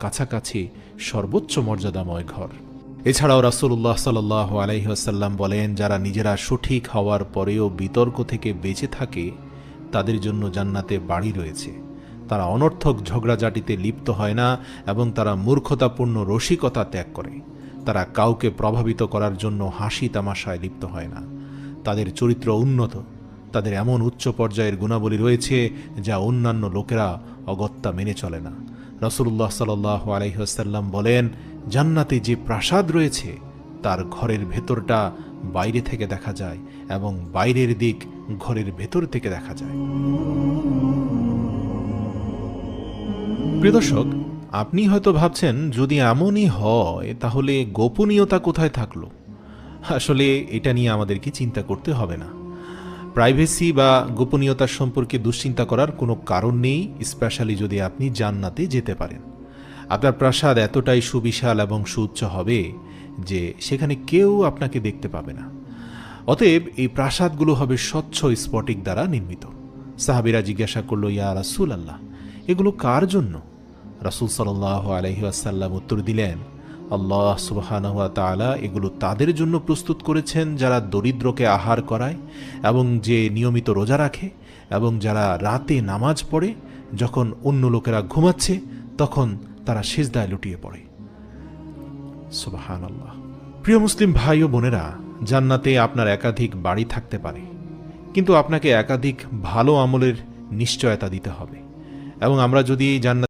কাছাকাছি সর্বোচ্চ মর্যাদাময় ঘর। এছাড়াও রাসূলুল্লাহ সাল্লাল্লাহু আলাইহি ওয়াসাল্লাম বলেন, যারা নিজেরা সঠিক হওয়ার পরেও বিতর্ক থেকে বেঁচে থাকে তাদের জন্য জান্নাতে বাড়ি রয়েছে। তারা অনর্থক ঝগড়াঝাটিতে লিপ্ত হয় না এবং তারা মূর্খতাপূর্ণ রসিকতা ত্যাগ করে। তারা কাউকে প্রভাবিত করার জন্য হাসি তামাশায় লিপ্ত হয় না। তাদের চরিত্র উন্নত, তাদের এমন উচ্চ পর্যায়ের গুণাবলী রয়েছে যা অন্যান্য লোকেরা অগত্যা মেনে চলে না। রাসূলুল্লাহ সাল্লাল্লাহু আলাইহি ওয়াসাল্লাম বলেন, জান্নাতে যে প্রাসাদ রয়েছে তার ঘরের ভেতরটা বাইরে থেকে দেখা যায় এবং বাইরের দিক ঘরের ভেতর থেকে দেখা যায়। প্রিয় দর্শক, আপনি হয়তো ভাবছেন, যদি এমনই হয় তাহলে গোপনীয়তা কোথায় থাকলো? আসলে এটা নিয়ে আমাদেরকে চিন্তা করতে হবে না। প্রাইভেসি বা গোপনীয়তার সম্পর্কে দুশ্চিন্তা করার কোনো কারণ নেই, স্পেশালি যদি আপনি জান্নাতে যেতে পারেন। আপনার প্রাসাদ এতটাই সুবিশাল এবং সুউচ্চ হবে যে সেখানে কেউ আপনাকে দেখতে পাবে না। অতএব এই প্রাসাদগুলো হবে স্বচ্ছ স্ফটিক দ্বারা নির্মিত। সাহাবীরা জিজ্ঞাসা করল, ইয়া রাসূলুল্লাহ, এগুলো কার জন্য? রাসূল সাল্লাল্লাহু আলাইহি ওয়াসাল্লাম উত্তর দিলেন, আল্লাহ সুবহানাহু ওয়া তাআলা এগুলো তাদের জন্য প্রস্তুত করেছেন যারা দরিদ্রকে আহার করায় এবং যে নিয়মিত রোজা রাখে এবং যারা রাতে নামাজ পড়ে, যখন অন্য লোকেরা ঘুমাচ্ছে তখন তারা সিজদায় লুটিয়ে পড়ে। সুবহানাল্লাহ। প্রিয় মুসলিম ভাই ও বোনেরা, জান্নাতে আপনার একাধিক বাড়ি থাকতে পারে, কিন্তু আপনাকে একাধিক ভালো আমলের নিশ্চয়তা দিতে হবে। এবং আমরা যদি জান্নাত